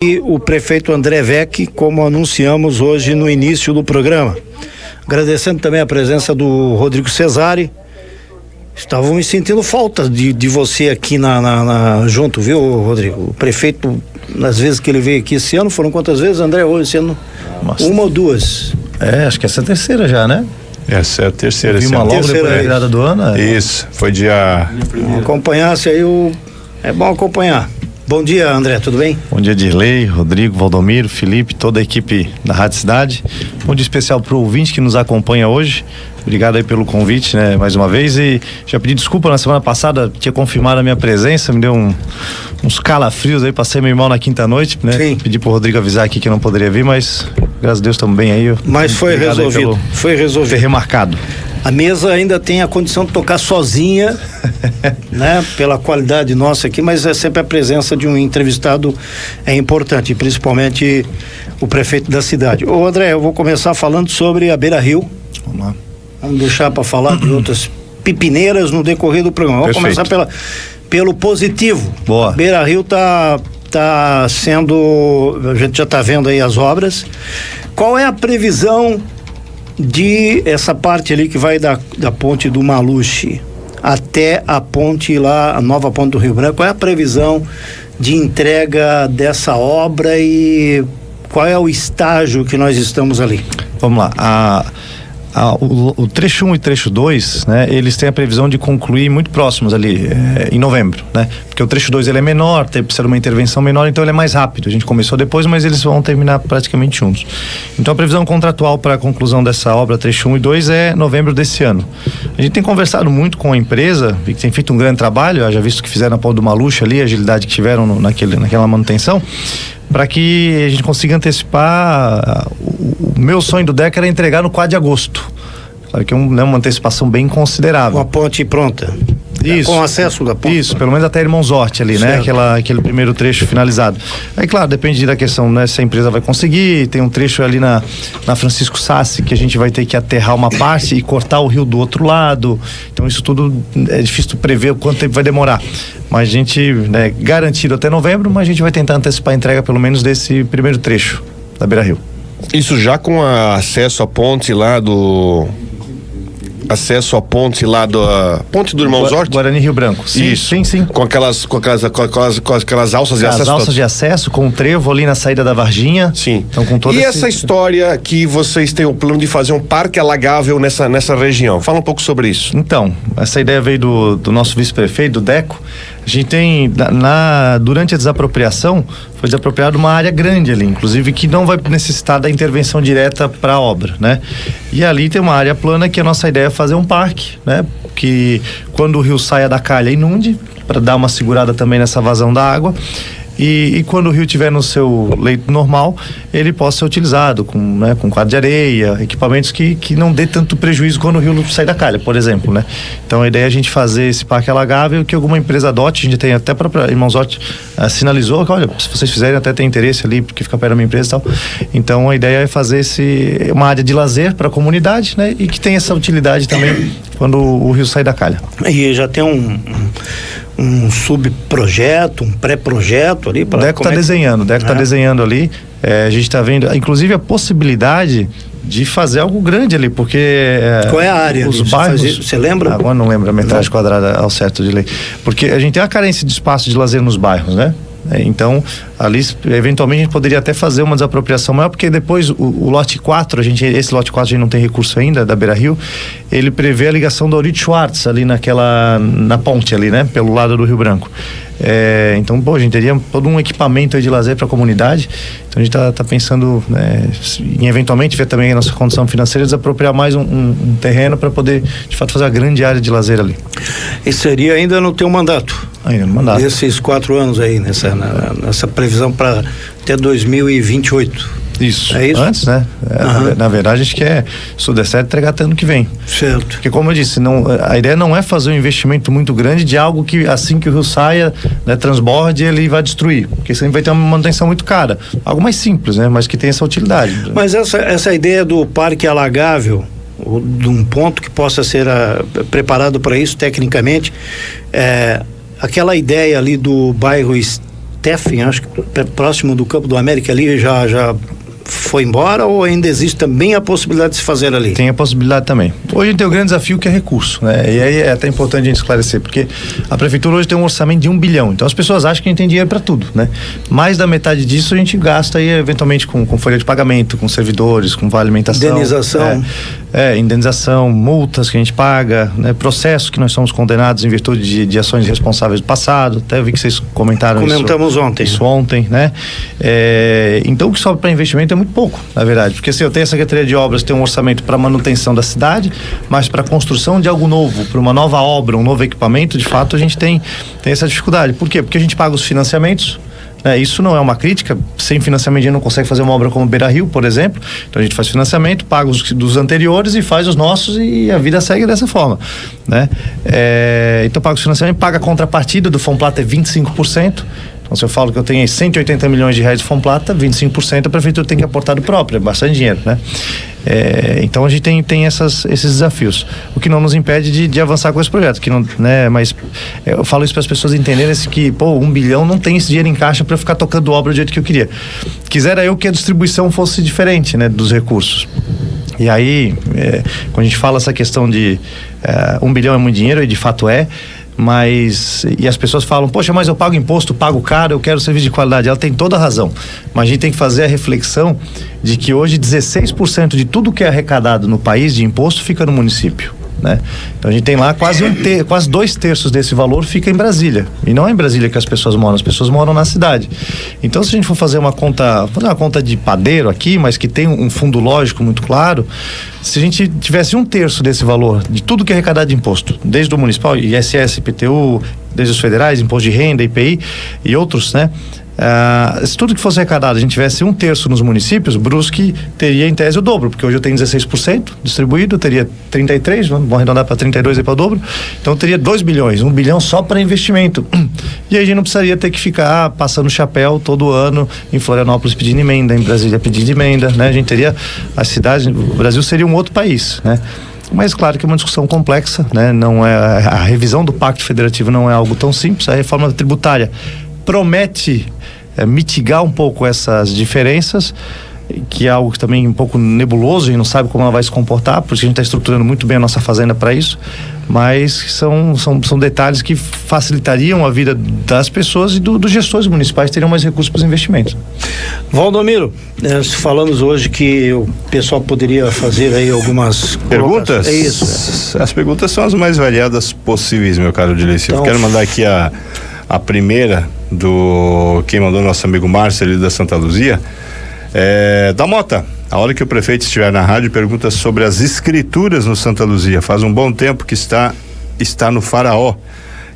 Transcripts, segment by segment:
E o prefeito André Vecchi, como anunciamos hoje no início do programa. Agradecendo também a presença do Rodrigo Cesari. Estavam me sentindo falta de você aqui junto, viu, Rodrigo? O prefeito, nas vezes que ele veio aqui esse ano, foram quantas vezes, André? Hoje, esse ano? Uma ou duas? Acho que essa é a terceira já, né? Essa é a terceira. Vi uma logo depois da virada do ano. Isso, foi dia... Acompanhasse aí é bom acompanhar. Bom dia, André, tudo bem? Bom dia, Dirley, Rodrigo, Valdomiro, Felipe, toda a equipe da Rádio Cidade. Bom dia especial para o ouvinte que nos acompanha hoje. Obrigado aí pelo convite, né, mais uma vez. E já pedi desculpa na semana passada, tinha confirmado a minha presença, me deu uns calafrios aí, passei meio mal na quinta-noite, né? Sim. Pedi pro Rodrigo avisar aqui que eu não poderia vir, mas graças a Deus estamos bem aí. Mas foi resolvido. Foi resolvido. Foi remarcado. A mesa ainda tem a condição de tocar sozinha, né? Pela qualidade nossa aqui, mas é sempre a presença de um entrevistado é importante, principalmente o prefeito da cidade. Ô André, eu vou começar falando sobre a Beira Rio. Vamos lá. Vamos deixar para falar de outras pipineiras no decorrer do programa. Vamos começar pelo positivo. Boa. Beira Rio tá sendo, a gente já tá vendo aí as obras. Qual é a previsão de essa parte ali que vai da ponte do Maluche até a ponte lá, a nova ponte do Rio Branco? Qual é a previsão de entrega dessa obra e qual é o estágio que nós estamos ali? Vamos lá. O trecho 1 e trecho 2, né, eles têm a previsão de concluir muito próximos ali, em novembro, né? Porque o trecho 2 ele é menor, precisa de uma intervenção menor, então ele é mais rápido. A gente começou depois, mas eles vão terminar praticamente juntos. Então a previsão contratual para a conclusão dessa obra, trecho 1 e 2, é novembro desse ano. A gente tem conversado muito com a empresa, que tem feito um grande trabalho, já visto que fizeram a ponte do Maluche ali, a agilidade que tiveram naquela manutenção, para que a gente consiga antecipar. O meu sonho do DEC era entregar no 4 de agosto. Claro que é uma antecipação bem considerável. Com a ponte pronta. Isso. Com acesso da ponte. Isso, pelo menos até Irmãos Horti ali, certo, né? Aquele primeiro trecho finalizado. Aí, claro, depende da questão, né? Se a empresa vai conseguir, tem um trecho ali na Francisco Sassi que a gente vai ter que aterrar uma parte e cortar o rio do outro lado. Então isso tudo é difícil prever quanto tempo vai demorar. Mas a gente, né, garantido até novembro, mas a gente vai tentar antecipar a entrega pelo menos desse primeiro trecho da Beira Rio. Isso já com acesso à ponte lá da ponte do Irmãos Horti? Guarani Rio Branco. Sim, isso. Sim. Com aquelas alças de acesso. As alças de acesso, com o trevo ali na saída da Varginha. Sim. Então, com todo essa história que vocês têm o plano de fazer um parque alagável nessa região? Fala um pouco sobre isso. Então, essa ideia veio do nosso vice-prefeito, do Deco. A gente tem, durante a desapropriação, foi desapropriada uma área grande ali, inclusive, que não vai necessitar da intervenção direta para a obra, né? E ali tem uma área plana que a nossa ideia é fazer um parque, né? Que quando o rio saia da calha, inunde, para dar uma segurada também nessa vazão da água. E quando o rio estiver no seu leito normal, ele possa ser utilizado com quadro de areia, equipamentos que não dê tanto prejuízo quando o rio sai da calha, por exemplo, né? Então a ideia é a gente fazer esse parque alagável que alguma empresa adote. A gente tem até a própria Irmãos Horti sinalizou que, olha, se vocês fizerem até tem interesse ali, porque fica perto da minha empresa e tal. Então a ideia é fazer uma área de lazer para a comunidade, né? E que tenha essa utilidade também quando o rio sai da calha. E já tem um subprojeto, um pré-projeto ali para... O Deco está desenhando, desenhando ali. A gente está vendo, inclusive, a possibilidade de fazer algo grande ali, porque... Qual é a área? Os bairros... Você lembra? Agora não lembro a metragem quadrada ao certo de lei. Porque a gente tem uma carência de espaço de lazer nos bairros, né? Então, ali, eventualmente, a gente poderia até fazer uma desapropriação maior, porque depois o lote 4, esse lote 4 a gente não tem recurso ainda, da Beira Rio, ele prevê a ligação da Aurito Schwartz ali na ponte ali, né? Pelo lado do Rio Branco. Então, a gente teria todo um equipamento aí de lazer para a comunidade. Então a gente tá pensando, né, em eventualmente ver também a nossa condição financeira, desapropriar mais um terreno para poder, de fato, fazer uma grande área de lazer ali. E seria ainda no teu mandato? Ainda no mandato. Desses 4 anos aí, nessa previsão para até 2028. Isso. É isso? Antes, né? Na verdade, a gente quer, se der certo, entregar até ano que vem. Certo. Porque, como eu disse, a ideia não é fazer um investimento muito grande de algo que, assim que o rio saia, né, transborde, ele vai destruir. Porque sempre vai ter uma manutenção muito cara. Algo mais simples, né? Mas que tem essa utilidade. Mas essa ideia do parque alagável, de um ponto que possa ser preparado para isso tecnicamente, aquela ideia ali do bairro Steffen, acho que próximo do Campo do América ali, já foi embora, ou ainda existe também a possibilidade de se fazer ali? Tem a possibilidade também. Hoje a gente tem o grande desafio que é recurso, né? E aí é até importante a gente esclarecer, porque a prefeitura hoje tem um orçamento de 1 bilhão, então as pessoas acham que a gente tem dinheiro para tudo, né? Mais da metade disso a gente gasta aí eventualmente com folha de pagamento, com servidores, com vale alimentação. Indenização. Indenização, multas que a gente paga, né? Processos que nós somos condenados em virtude de ações irresponsáveis do passado, até eu vi que vocês comentaram isso ontem, né? Então o que sobra para investimento é muito pouco, na verdade, porque se eu tenho a Secretaria de Obras, tem um orçamento para manutenção da cidade, mas para construção de algo novo, para uma nova obra, um novo equipamento, de fato a gente tem essa dificuldade. Por quê? Porque a gente paga os financiamentos. Isso não é uma crítica, sem financiamento a gente não consegue fazer uma obra como Beira Rio, por exemplo. Então a gente faz financiamento, paga os dos anteriores e faz os nossos, e a vida segue dessa forma, né? Então paga os financiamentos, paga a contrapartida do Fomplata é 25%. Então, se eu falo que eu tenho 180 milhões de reais de Fomplata, 25% a prefeitura tem que aportar do próprio, é bastante dinheiro, né? Então a gente tem esses desafios, o que não nos impede de avançar com esse projeto, que não, né? Mas eu falo isso para as pessoas entenderem que, 1 bilhão não tem esse dinheiro em caixa para ficar tocando obra do jeito que eu queria. Quisera eu que a distribuição fosse diferente, né, dos recursos. E aí, quando a gente fala essa questão de 1 bilhão é muito dinheiro, e de fato e as pessoas falam, poxa, mas eu pago imposto, pago caro, eu quero serviço de qualidade. Ela tem toda a razão, mas a gente tem que fazer a reflexão de que hoje 16% de tudo que é arrecadado no país de imposto fica no município, né? Então a gente tem lá quase 2/3 desse valor fica em Brasília, e não é em Brasília que as pessoas moram na cidade. Então, se a gente for fazer uma conta de padeiro aqui, mas que tem um fundo lógico muito claro, se a gente tivesse 1/3 desse valor de tudo que é arrecadado de imposto, desde o municipal, ISS, IPTU, desde os federais, imposto de renda, IPI e outros, né? Se tudo que fosse arrecadado a gente tivesse 1/3 nos municípios, Brusque teria em tese o dobro, porque hoje eu tenho 16% distribuído, eu teria 33, vamos arredondar para 32 aí para o dobro, então eu teria 2 bilhões, 1 bilhão só para investimento, e aí a gente não precisaria ter que ficar passando chapéu todo ano em Florianópolis pedindo emenda, em Brasília pedindo emenda, né? A gente teria as cidades, o Brasil seria um outro país, né? Mas claro que é uma discussão complexa, né? Não é, a revisão do Pacto Federativo não é algo tão simples. A reforma tributária promete mitigar um pouco essas diferenças, que é algo que também é um pouco nebuloso, a gente não sabe como ela vai se comportar, porque a gente está estruturando muito bem a nossa fazenda para isso, mas são detalhes que facilitariam a vida das pessoas e dos gestores municipais, teriam mais recursos para os investimentos. Valdomiro, falamos hoje que o pessoal poderia fazer aí algumas perguntas. É isso. As perguntas são as mais variadas possíveis, meu caro Dilecio. Então, quero mandar aqui a primeira quem mandou, nosso amigo Márcio ali da Santa Luzia. Da Mota, a hora que o prefeito estiver na rádio, pergunta sobre as escrituras no Santa Luzia. Faz um bom tempo que está no Faraó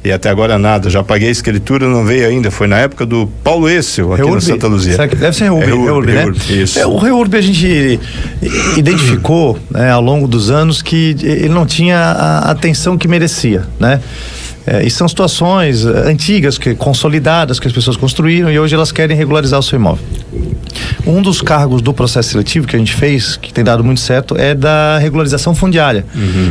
e até agora nada. Já paguei a escritura, não veio ainda. Foi na época do Paulo Essel aqui no Santa Luzia. Deve ser Reurb, né? Isso. O Reurb a gente identificou, né, ao longo dos anos que ele não tinha a atenção que merecia, né? E são situações antigas, consolidadas, que as pessoas construíram, e hoje elas querem regularizar o seu imóvel. Um dos cargos do processo seletivo que a gente fez, que tem dado muito certo, é da regularização fundiária.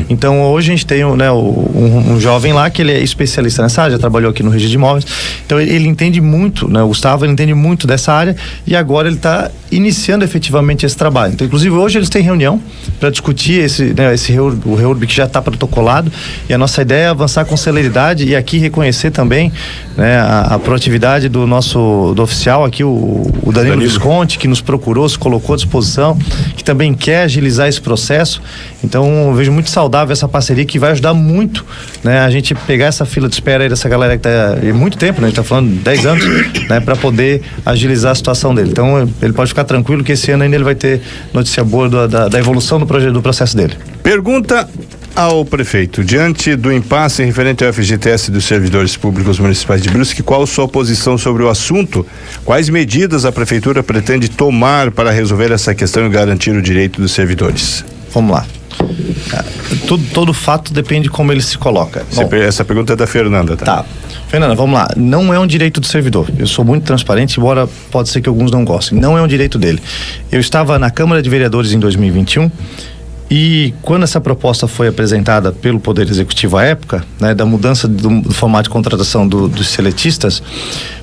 Então hoje a gente tem um jovem lá que ele é especialista nessa área, já trabalhou aqui no registro de imóveis, então ele entende muito, né? O Gustavo, ele entende muito dessa área, e agora ele está iniciando efetivamente esse trabalho. Então, inclusive, hoje eles têm reunião para discutir o Reurb que já está protocolado, e a nossa ideia é avançar com celeridade, e aqui reconhecer também, né, a proatividade do oficial aqui, o Danilo Visconti, que nos procurou, se colocou à disposição, que também quer agilizar esse processo. Então eu vejo muito saudável essa parceria, que vai ajudar muito, né, a gente pegar essa fila de espera aí dessa galera que está há muito tempo, né, a gente está falando 10 anos, né, para poder agilizar a situação dele. Então ele pode ficar tranquilo que esse ano ainda ele vai ter notícia boa da evolução do processo dele. Pergunta ao prefeito: diante do impasse referente ao FGTS dos servidores públicos municipais de Brusque, qual a sua posição sobre o assunto? Quais medidas a prefeitura pretende tomar para resolver essa questão e garantir o direito dos servidores? Vamos lá. Todo fato depende de como ele se coloca. Essa pergunta é da Fernanda, tá? Fernanda, vamos lá. Não é um direito do servidor. Eu sou muito transparente, embora pode ser que alguns não gostem. Não é um direito dele. Eu estava na Câmara de Vereadores em 2021 E quando essa proposta foi apresentada pelo Poder Executivo à época, né, da mudança do formato de contratação dos seletistas,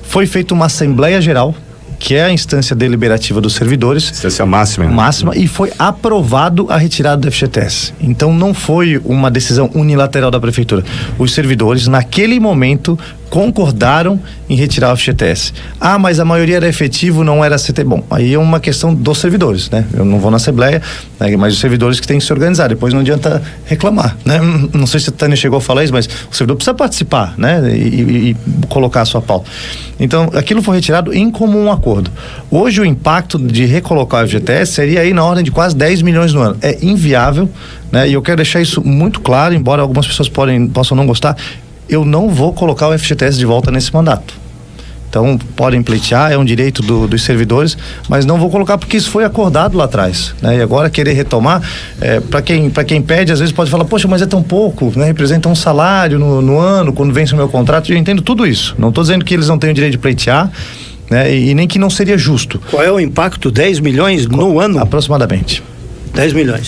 foi feita uma Assembleia Geral, que é a instância deliberativa dos servidores. Instância máxima. Máxima, e foi aprovado a retirada do FGTS. Então não foi uma decisão unilateral da prefeitura. Os servidores, naquele momento, concordaram em retirar o FGTS. Ah, mas a maioria era efetivo, não era CT. Bom, aí é uma questão dos servidores, né? Eu não vou na Assembleia, né? Mas os servidores que têm que se organizar, depois não adianta reclamar, né? Não sei se a Tânia chegou a falar isso, mas o servidor precisa participar, né? E colocar a sua pauta. Então, aquilo foi retirado em comum acordo. Hoje o impacto de recolocar o FGTS seria aí na ordem de quase 10 milhões no ano. É inviável, né? E eu quero deixar isso muito claro, embora algumas pessoas possam não gostar, eu não vou colocar o FGTS de volta nesse mandato. Então, podem pleitear, é um direito dos servidores, mas não vou colocar porque isso foi acordado lá atrás, né? E agora querer retomar, para quem pede, às vezes pode falar, poxa, mas é tão pouco, né? Representa um salário no ano, quando vence o meu contrato. Eu entendo tudo isso. Não estou dizendo que eles não têm o direito de pleitear, né? E nem que não seria justo. Qual é o impacto? 10 milhões no ano? Aproximadamente. 10 milhões.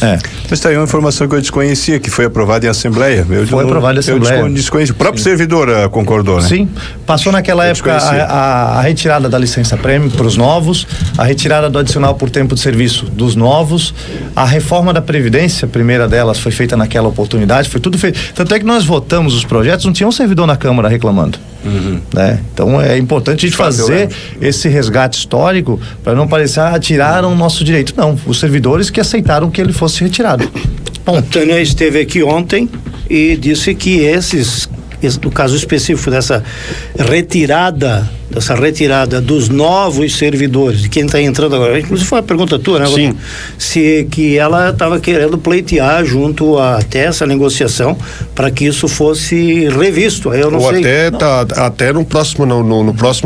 Mas tá aí uma informação que eu desconhecia, que foi aprovada em Assembleia. Foi aprovada em Assembleia. Eu desconheci. O próprio servidor concordou, né? Sim. Passou naquela época a retirada da licença-prêmio para os novos, a retirada do adicional por tempo de serviço dos novos, a reforma da Previdência, a primeira delas foi feita naquela oportunidade, foi tudo feito. Tanto é que nós votamos os projetos, não tinha um servidor na Câmara reclamando. Né? Então é importante a gente fazer esse resgate histórico para não parecer, tiraram o nosso direito. Não, os servidores que aceitaram que ele fosse retirado. Bom, a Tânia esteve aqui ontem e disse que no caso específico dessa retirada dos novos servidores, de quem está entrando agora, inclusive foi uma pergunta tua, né? Sim. Que ela estava querendo pleitear junto até essa negociação para que isso fosse revisto. Aí eu não sei. Até no próximo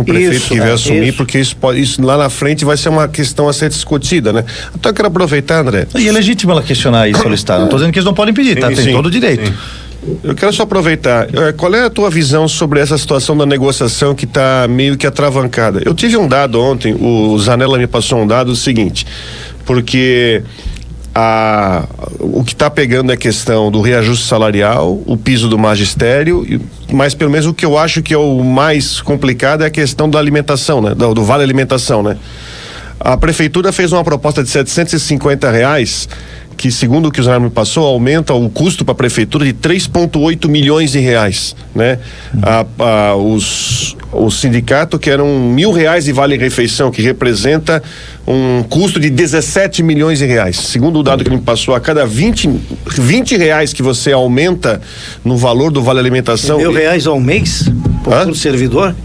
prefeito Isso, que vai assumir, porque isso lá na frente vai ser uma questão a ser discutida, né? Então eu quero aproveitar, André. E é legítimo ela questionar e solicitar. Não estou dizendo que eles não podem pedir, tá? Tem todo o direito. Eu quero só aproveitar, qual é a tua visão sobre essa situação da negociação que está meio que atravancada? Eu tive um dado ontem, o Zanella me passou um dado seguinte, porque o que está pegando é a questão do reajuste salarial, o piso do magistério, mas pelo menos o que eu acho que é o mais complicado é a questão da alimentação, né? Do vale alimentação, né? A prefeitura fez uma proposta de R$750, que segundo o que o Zanella me passou, aumenta o custo para a prefeitura de 3,8 milhões de reais, né? O sindicato quer R$1.000 de vale-refeição, que representa um custo de 17 milhões de reais. Segundo o dado que ele me passou, a cada 20 reais que você aumenta no valor do vale-alimentação... R$1.000 ao mês? Por servidor?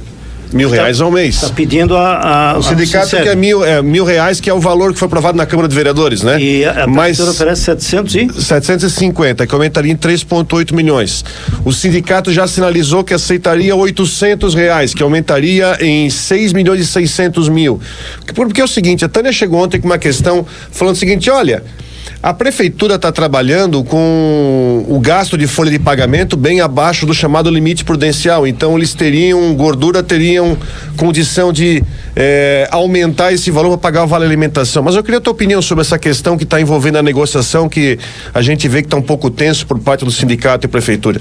R$1.000 ao mês. Está pedindo o sindicato quer R$1.000, que é o valor que foi aprovado na Câmara de Vereadores, né? E a prefeitura oferece 750, que aumentaria em 3,8 milhões. O sindicato já sinalizou que aceitaria R$800, que aumentaria em 6.600.000. Porque é o seguinte, a Tânia chegou ontem com uma questão falando o seguinte, olha, a prefeitura está trabalhando com o gasto de folha de pagamento bem abaixo do chamado limite prudencial, então eles teriam condição de aumentar esse valor para pagar o vale alimentação. Mas eu queria a tua opinião sobre essa questão que está envolvendo a negociação, que a gente vê que está um pouco tenso por parte do sindicato e prefeitura.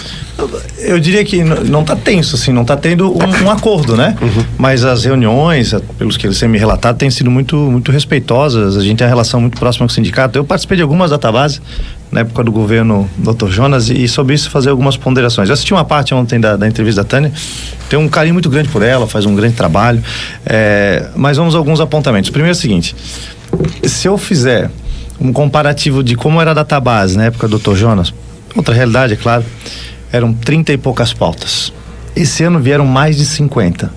Eu diria que não está tenso, assim, não está tendo um acordo, né? Mas as reuniões, pelos que eles têm me relatado, têm sido muito, muito respeitosas. A gente tem uma relação muito próxima com o sindicato. Eu participei de algumas databases na época do governo Dr. Jonas e sobre isso fazer algumas ponderações. Eu assisti uma parte ontem da entrevista da Tânia, tenho um carinho muito grande por ela, faz um grande trabalho, mas vamos a alguns apontamentos. Primeiro é o seguinte, se eu fizer um comparativo de como era a database na época do Dr. Jonas, outra realidade, é claro, eram 30 e poucas pautas. Esse ano vieram mais de 50.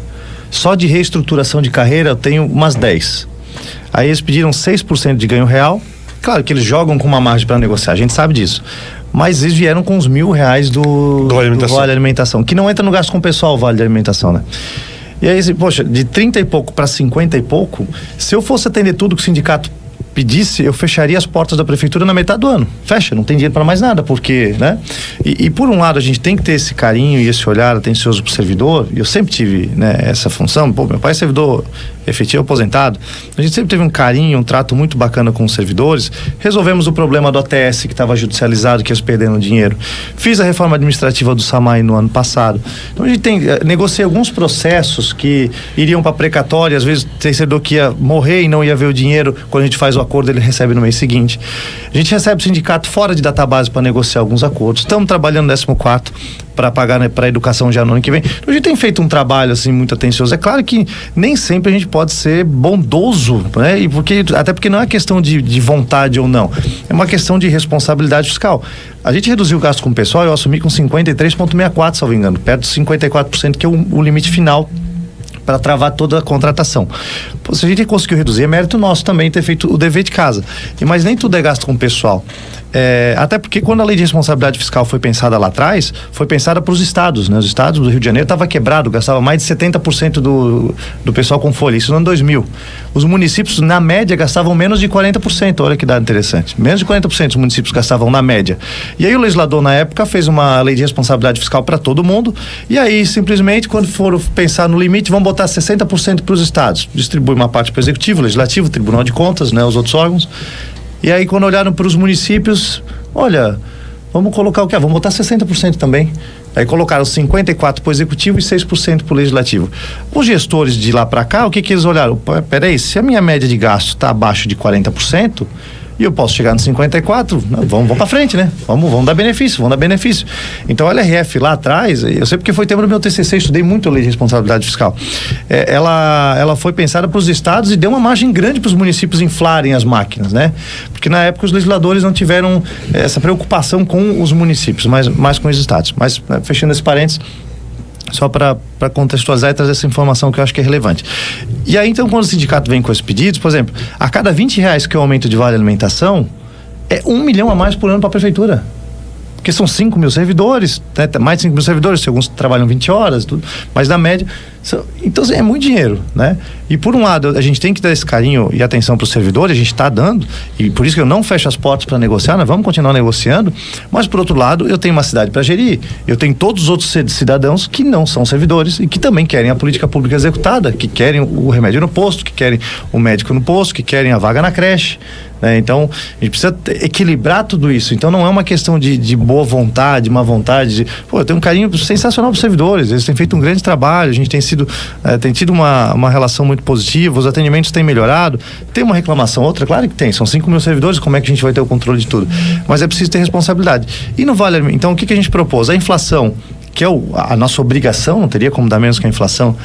Só de reestruturação de carreira eu tenho umas 10. Aí eles pediram 6% de ganho real. Claro que eles jogam com uma margem para negociar, a gente sabe disso. Mas eles vieram com os R$1.000 do vale alimentação, que não entra no gasto com o pessoal, o vale de alimentação, né? E aí, poxa, de 30 e pouco para 50 e pouco, se eu fosse atender tudo que o sindicato pedisse, eu fecharia as portas da prefeitura na metade do ano. Fecha, não tem dinheiro para mais nada, porque, né? E por um lado, a gente tem que ter esse carinho e esse olhar atencioso pro servidor, e eu sempre tive, né, essa função. Pô, meu pai é servidor efetivo aposentado, a gente sempre teve um carinho, um trato muito bacana com os servidores. Resolvemos o problema do ATS que estava judicializado, que eles perderam dinheiro. Fiz a reforma administrativa do SAMAI no ano passado. Então a gente negociei alguns processos que iriam para precatória, às vezes tem servidor que ia morrer e não ia ver o dinheiro, quando a gente faz o acordo ele recebe no mês seguinte. A gente recebe o sindicato fora de database para negociar alguns acordos. Estamos trabalhando no 14º para pagar, né, para a educação já no ano que vem. Então, a gente tem feito um trabalho assim muito atencioso. É claro que nem sempre a gente pode ser bondoso, né? E até porque não é questão de vontade ou não, é uma questão de responsabilidade fiscal. A gente reduziu o gasto com o pessoal, eu assumi com 53,64, salvo engano, perto de 54%, que é o limite final para travar toda a contratação. Se a gente conseguiu reduzir, é mérito nosso também ter feito o dever de casa. Mas nem tudo é gasto com o pessoal. Até porque quando a lei de responsabilidade fiscal foi pensada lá atrás, foi pensada para os estados, né? Os estados do Rio de Janeiro estava quebrado, gastava mais de 70% do pessoal com folha, isso no ano 2000. Os municípios, na média, gastavam menos de 40%, olha que dado interessante. Menos de 40% dos municípios gastavam na média. E aí o legislador, na época, fez uma lei de responsabilidade fiscal para todo mundo, e aí, simplesmente, quando foram pensar no limite, vão botar 60% para os estados. Distribui uma parte para o Executivo, Legislativo, Tribunal de Contas, né? Os outros órgãos. E aí, quando olharam para os municípios, olha, vamos colocar o quê? Vamos botar 60% também. Aí colocaram 54% para o Executivo e 6% para o Legislativo. Os gestores de lá para cá, o que eles olharam? Peraí, se a minha média de gasto está abaixo de 40%, e eu posso chegar no 54%, vamos para frente, né? Vamos dar benefício. Então, a LRF lá atrás, eu sei porque foi tema do meu TCC, estudei muito a lei de responsabilidade fiscal. Ela foi pensada para os estados e deu uma margem grande para os municípios inflarem as máquinas, né? Porque na época os legisladores não tiveram essa preocupação com os municípios, mas mais com os estados. Mas, fechando esse parênteses, só para contextualizar e trazer essa informação que eu acho que é relevante. E aí, então, quando o sindicato vem com esses pedidos, por exemplo, a cada R$20 que é o aumento de vale alimentação, é 1 milhão a mais por ano para a prefeitura. Porque são 5 mil servidores, né? Mais de 5 mil servidores, alguns trabalham 20 horas, tudo, mas na média. Então, é muito dinheiro, né? E por um lado, a gente tem que dar esse carinho e atenção para os servidores, a gente está dando, e por isso que eu não fecho as portas para negociar, nós vamos continuar negociando, mas por outro lado, eu tenho uma cidade para gerir, eu tenho todos os outros cidadãos que não são servidores e que também querem a política pública executada, que querem o remédio no posto, que querem o médico no posto, que querem a vaga na creche. Então, a gente precisa equilibrar tudo isso. Então, não é uma questão de boa vontade, má vontade. Eu tenho um carinho sensacional para os servidores. Eles têm feito um grande trabalho. A gente tem tido uma relação muito positiva. Os atendimentos têm melhorado. Tem uma reclamação, outra? Claro que tem. São 5 mil servidores. Como é que a gente vai ter o controle de tudo? Mas é preciso ter responsabilidade. E não vale. Então, o que a gente propôs? A inflação, que é a nossa obrigação, não teria como dar menos que a inflação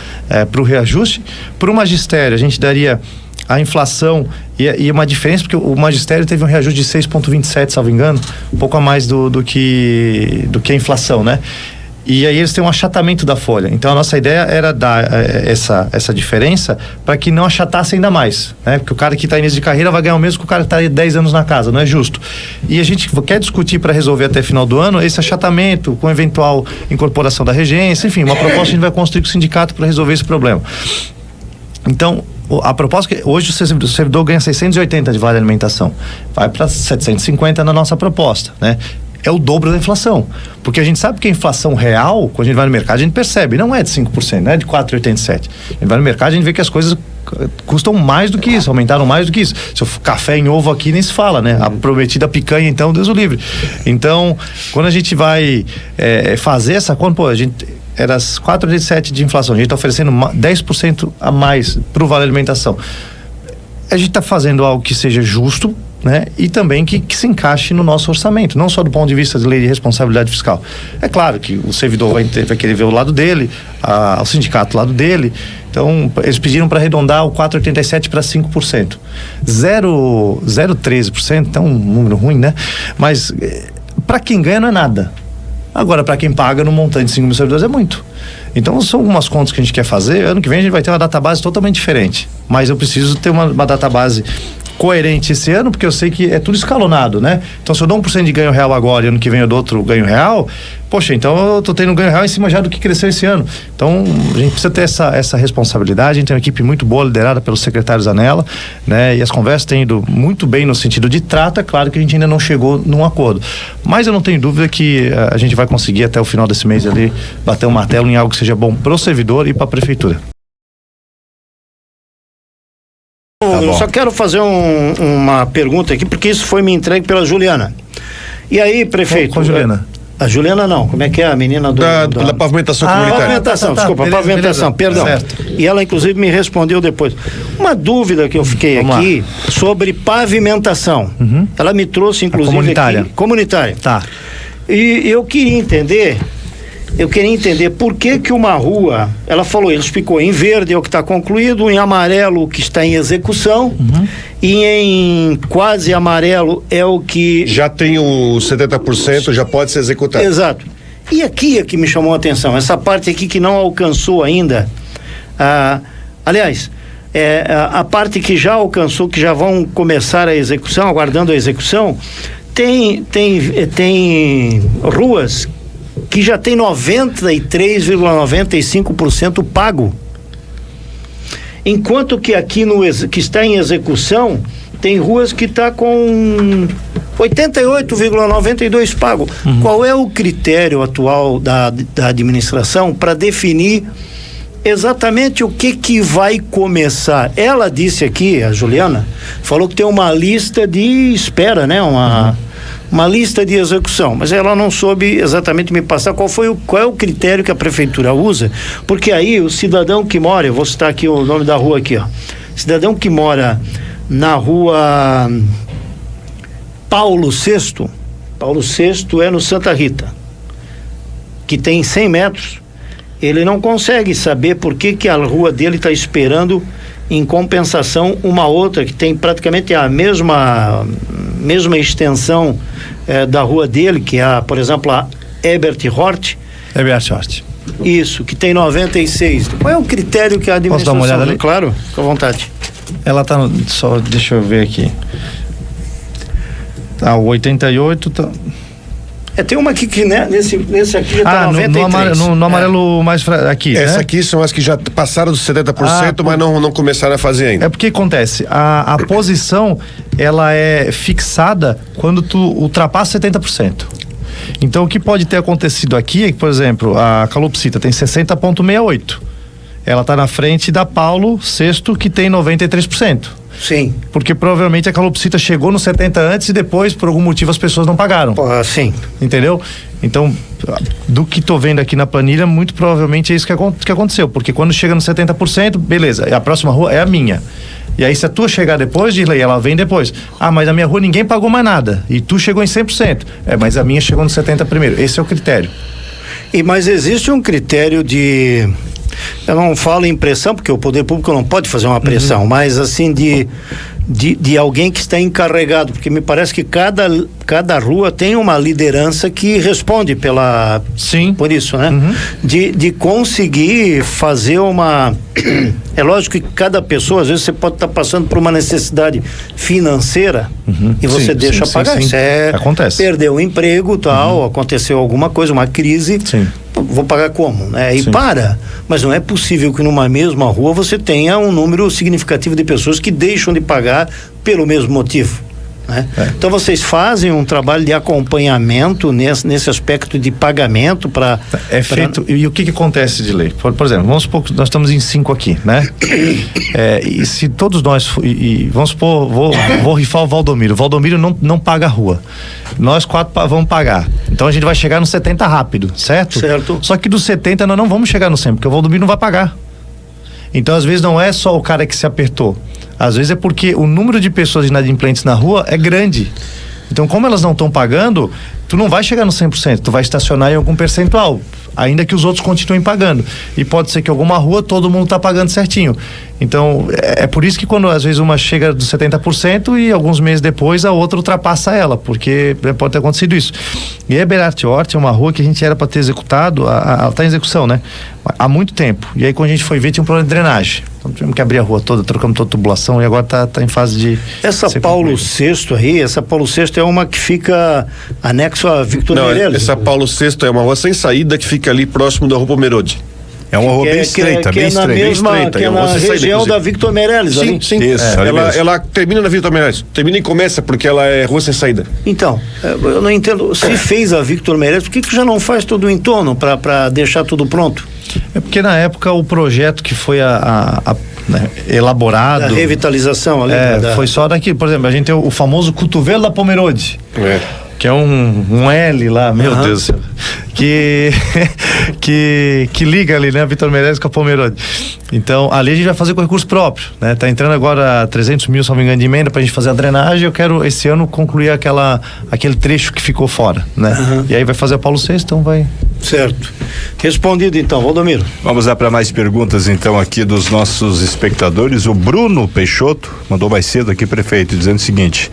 para o reajuste. Para o magistério, a gente daria a inflação e uma diferença, porque o magistério teve um reajuste de 6,27, salvo engano, um pouco a mais do que a inflação, né? E aí eles têm um achatamento da folha. Então a nossa ideia era dar essa diferença para que não achatasse ainda mais, né? Porque o cara que está início de carreira vai ganhar o mesmo que o cara que está 10 anos na casa, não é justo. E a gente quer discutir para resolver até final do ano esse achatamento com eventual incorporação da regência, enfim, uma proposta que a gente vai construir com o sindicato para resolver esse problema. Então, a proposta é que hoje o servidor ganha 680 de vale alimentação, vai para 750 na nossa proposta, né? É o dobro da inflação, porque a gente sabe que a inflação real, quando a gente vai no mercado, a gente percebe, não é de 5%, não é de 4,87%. A gente vai no mercado, a gente vê que as coisas custam mais do que isso, aumentaram mais do que isso. Se o café em ovo aqui nem se fala, né? A prometida picanha, então, Deus o livre. Então, quando a gente vai fazer essa conta, a gente era 4,87 de inflação, a gente está oferecendo 10% a mais para o vale alimentação. A gente está fazendo algo que seja justo, né? E também que se encaixe no nosso orçamento, não só do ponto de vista de lei de responsabilidade fiscal. É claro que o servidor vai querer ver o lado dele, o sindicato o lado dele. Então, eles pediram para arredondar o 4,87 para 5%. 0,13%, então um número ruim, né? Mas para quem ganha não é nada. Agora, para quem paga no montante de 5 mil servidores é muito. Então, são algumas contas que a gente quer fazer. Ano que vem a gente vai ter uma database totalmente diferente. Mas eu preciso ter uma database coerente esse ano, porque eu sei que é tudo escalonado, né? Então, se eu dou 1% de ganho real agora e ano que vem eu dou outro ganho real, poxa, então eu tô tendo um ganho real em cima já do que cresceu esse ano. Então, a gente precisa ter essa responsabilidade. A gente tem uma equipe muito boa, liderada pelo secretário Zanella, né? E as conversas têm ido muito bem no sentido de trato. É claro que a gente ainda não chegou num acordo. Mas eu não tenho dúvida que a gente vai conseguir até o final desse mês ali bater um martelo em algo que seja bom pro servidor e pra prefeitura. Eu só quero fazer uma pergunta aqui, porque isso foi me entregue pela Juliana. E aí, prefeito? Com a Juliana? A Juliana não, como é que é a menina da pavimentação comunitária? Pavimentação, desculpa, beleza, pavimentação, perdão. Certo. E ela inclusive me respondeu depois. Uma dúvida que eu fiquei aqui sobre pavimentação. Ela me trouxe inclusive comunitária. Aqui, comunitária. Tá. E eu queria entender por que uma rua, ela falou, ele explicou, em verde é o que está concluído, em amarelo o que está em execução, e em quase amarelo é o que... Já tem o 70%, já pode ser executado. Exato. E aqui é que me chamou a atenção, essa parte aqui que não alcançou ainda, aliás, a parte que já alcançou, que já vão começar a execução, aguardando a execução, tem ruas que já tem 93,95% pago. Enquanto que aqui que está em execução, tem ruas que está com 88,92% pago. Qual é o critério atual da administração para definir exatamente o que vai começar? Ela disse aqui, a Juliana, falou que tem uma lista de espera, né? Uma lista de execução, mas ela não soube exatamente me passar qual é o critério que a prefeitura usa, porque aí o cidadão que mora, eu vou citar aqui o nome da rua aqui, ó, cidadão que mora na rua Paulo VI é no Santa Rita, que tem 100 metros, ele não consegue saber por que a rua dele está esperando em compensação uma outra que tem praticamente a mesma extensão da rua dele, que é, por exemplo, a Herbert Hort. Isso, que tem 96. Qual é o critério que a administração... Posso dar uma olhada ali? Claro, com vontade. Ela tá só, deixa eu ver aqui. Tá, o 88 tá... Tem uma aqui que nesse aqui já tá 93. No amarelo mais aqui, Essa né? aqui são as que já passaram dos 70%, mas não começaram a fazer ainda. É porque acontece, a posição, ela é fixada quando tu ultrapassa 70%. Então, o que pode ter acontecido aqui é que, por exemplo, a calopsita tem 60,68%. Ela tá na frente da Paulo VI, que tem 93%. Sim. Porque provavelmente a calopsita chegou no 70 antes e depois, por algum motivo, as pessoas não pagaram. Sim. Entendeu? Então, do que tô vendo aqui na planilha, muito provavelmente é isso que aconteceu. Porque quando chega no 70%, beleza, a próxima rua é a minha. E aí, se a tua chegar depois, Dirley, ela vem depois. Mas na minha rua ninguém pagou mais nada. E tu chegou em 100%. Mas a minha chegou no 70% primeiro. Esse é o critério. Mas existe um critério de... Eu não falo em pressão, porque o poder público não pode fazer uma pressão, mas assim de alguém que está encarregado, porque me parece que cada rua tem uma liderança que responde por isso, né? De conseguir fazer uma... É lógico que cada pessoa, às vezes você pode estar passando por uma necessidade financeira e você deixa pagar. Sim. Acontece. Perdeu o emprego, tal, aconteceu alguma coisa, uma crise. Sim. Vou pagar como, né? E mas não é possível que numa mesma rua você tenha um número significativo de pessoas que deixam de pagar pelo mesmo motivo, né? Então vocês fazem um trabalho de acompanhamento nesse aspecto de pagamento para... feito, e o que acontece de lei? Por exemplo, vamos supor que nós estamos em 5 aqui, né? E se todos nós, vamos supor, vou rifar o Valdomiro não paga a rua, nós 4 vamos pagar, então a gente vai chegar no 70 rápido, certo? Só que do 70 nós não vamos chegar no 100, porque o Valdomiro não vai pagar. Então às vezes não é só o cara que se apertou, às vezes é porque o número de pessoas inadimplentes na rua é grande. Então, como elas não estão pagando, tu não vai chegar no 100%, tu vai estacionar em algum percentual, ainda que os outros continuem pagando. E pode ser que alguma rua todo mundo tá pagando certinho. Então, é por isso que quando às vezes uma chega dos 70% e alguns meses depois a outra ultrapassa ela, porque pode ter acontecido isso. E a Eberhard Hort é uma rua que a gente era para ter executado, ela tá em execução, né? Há muito tempo. E aí quando a gente foi ver, tinha um problema de drenagem. Então tivemos que abrir a rua toda, trocamos toda a tubulação e agora tá em fase de... Essa Paulo VI aí, essa Paulo VI é uma que fica anexo a Victor Meirelles. Essa Paulo VI é uma rua sem saída que fica ali próximo da Rua Pomerode. É uma rua bem estreita, bem estreita. Que é na região da Victor Meirelles ali. Sim. Isso, ela termina na Victor Meirelles. Termina e começa, porque ela é rua sem saída. Então, eu não entendo. Se fez a Victor Meirelles, por que já não faz todo o entorno para deixar tudo pronto? É porque na época o projeto que foi né, elaborado. Da revitalização ali. Foi só daqui, por exemplo, a gente tem o famoso cotovelo da Pomerode. Que é um L lá, meu Deus do céu, que liga ali, né, a Vitor Meirelles com a Pomerode. Então, ali a gente vai fazer com recurso próprio, né? Tá entrando agora 300 mil, se não me engano, de emenda pra gente fazer a drenagem. Eu quero, esse ano, concluir aquele trecho que ficou fora, né? E aí vai fazer a Paulo VI, então vai... Certo. Respondido então, Valdomiro. Vamos lá para mais perguntas então aqui dos nossos espectadores. O Bruno Peixoto mandou mais cedo aqui, prefeito, dizendo o seguinte: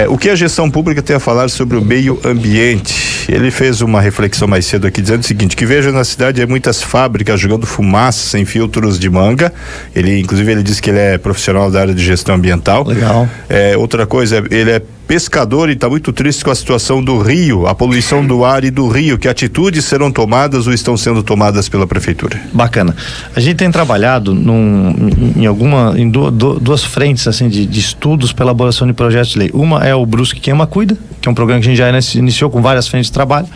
o que a gestão pública tem a falar sobre o meio ambiente? Ele fez uma reflexão mais cedo aqui dizendo o seguinte: que vejo na cidade muitas fábricas jogando fumaça sem filtros de manga. Inclusive ele disse que ele é profissional da área de gestão ambiental. Legal. Outra coisa, ele é pescador e está muito triste com a situação do rio, a poluição do ar e do rio. Que atitudes serão tomadas ou estão sendo tomadas pela prefeitura? Bacana. A gente tem trabalhado em duas frentes assim de estudos para elaboração de projetos de lei. Uma é o Brusque Queima Cuida, que é um programa que a gente já iniciou com várias frentes de trabalho,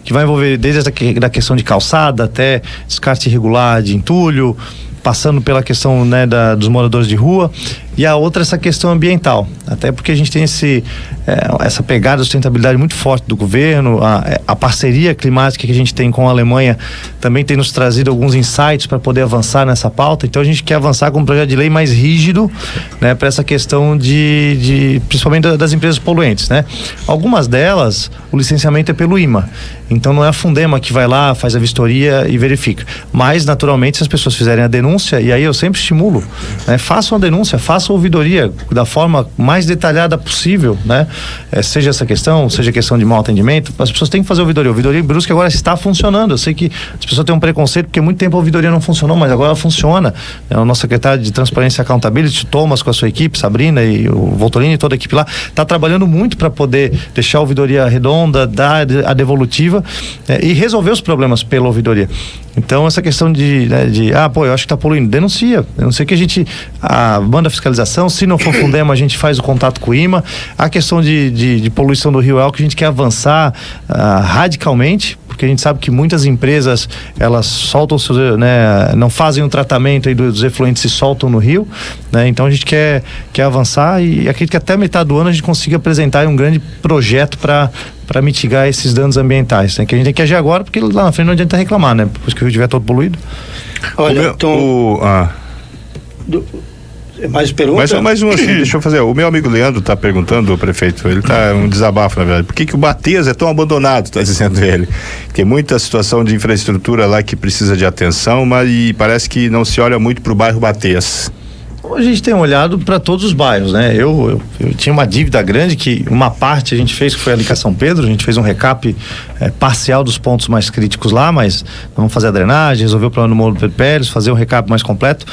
que vai envolver desde a questão de calçada até descarte irregular de entulho, passando pela questão, né, dos moradores de rua, e a outra essa questão ambiental, até porque a gente tem essa pegada de sustentabilidade muito forte do governo, a parceria climática que a gente tem com a Alemanha também tem nos trazido alguns insights para poder avançar nessa pauta. Então a gente quer avançar com um projeto de lei mais rígido, né, para essa questão principalmente das empresas poluentes, né? Algumas delas, o licenciamento é pelo IMA, então não é a Fundema que vai lá, faz a vistoria e verifica, mas naturalmente se as pessoas fizerem a denúncia, e aí eu sempre estimulo, né, façam a denúncia, façam a ouvidoria da forma mais detalhada possível, né? Seja essa questão, seja a questão de mau atendimento, as pessoas têm que fazer a ouvidoria. A ouvidoria em Brusque agora está funcionando. Eu sei que as pessoas têm um preconceito porque muito tempo a ouvidoria não funcionou, mas agora ela funciona. O nosso secretário de Transparência e Accountability, Thomas, com a sua equipe, Sabrina e o Voltolini e toda a equipe lá, está trabalhando muito para poder deixar a ouvidoria redonda, dar a devolutiva e resolver os problemas pela ouvidoria. Então essa questão eu acho que está poluindo, denuncia que a gente manda fiscalização, se não for Fundema a gente faz o contato com o IMA. A questão de poluição do rio é algo que a gente quer avançar radicalmente, porque a gente sabe que muitas empresas elas soltam seus, né, não fazem um tratamento aí dos efluentes e soltam no rio, né? Então a gente quer avançar e acredito que até a metade do ano a gente consiga apresentar um grande projeto para mitigar esses danos ambientais, né? Que a gente tem que agir agora, porque lá na frente não adianta reclamar, né? Depois que o rio estiver todo poluído. Olha, mais perguntas? Mais uma assim, deixa eu fazer. O meu amigo Leandro está perguntando, o prefeito, ele está um desabafo, na verdade. Por que o Batês é tão abandonado, está dizendo ele? Tem muita situação de infraestrutura lá que precisa de atenção, mas parece que não se olha muito para o bairro Batês. A gente tem olhado para todos os bairros, né? Eu tinha uma dívida grande que uma parte a gente fez, que foi ali em São Pedro, a gente fez um recap parcial dos pontos mais críticos lá, mas vamos fazer a drenagem, resolver o problema do Morro do Pedro Pérez, fazer um recap mais completo.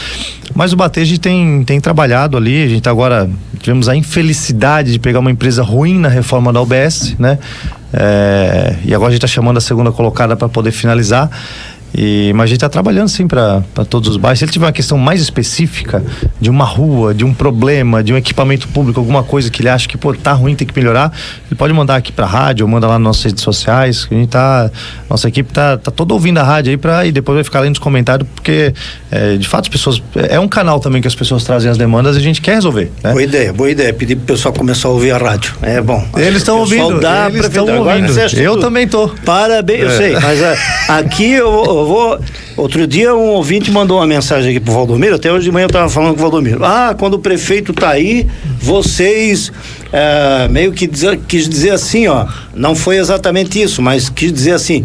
Mas o Batês a gente tem trabalhado ali, a gente agora tivemos a infelicidade de pegar uma empresa ruim na reforma da UBS, né? E agora a gente está chamando a segunda colocada para poder finalizar. Mas a gente está trabalhando sim para todos os bairros. Se ele tiver uma questão mais específica de uma rua, de um problema, de um equipamento público, alguma coisa que ele acha que tá ruim, tem que melhorar, ele pode mandar aqui para a rádio ou manda lá nas nossas redes sociais. Nossa equipe tá toda ouvindo a rádio aí e depois vai ficar lendo nos comentários, porque de fato as pessoas, é um canal também que as pessoas trazem as demandas e a gente quer resolver, né? Boa ideia, pedir pro pessoal começar a ouvir a rádio, é bom. Eles estão ouvindo, eu também tô. Parabéns, eu sei, mas aqui eu vou. Outro dia um ouvinte mandou uma mensagem aqui pro Valdomiro, até hoje de manhã eu tava falando com o Valdomiro. Quando o prefeito tá aí, vocês meio que quis dizer assim, não foi exatamente isso, mas quis dizer assim,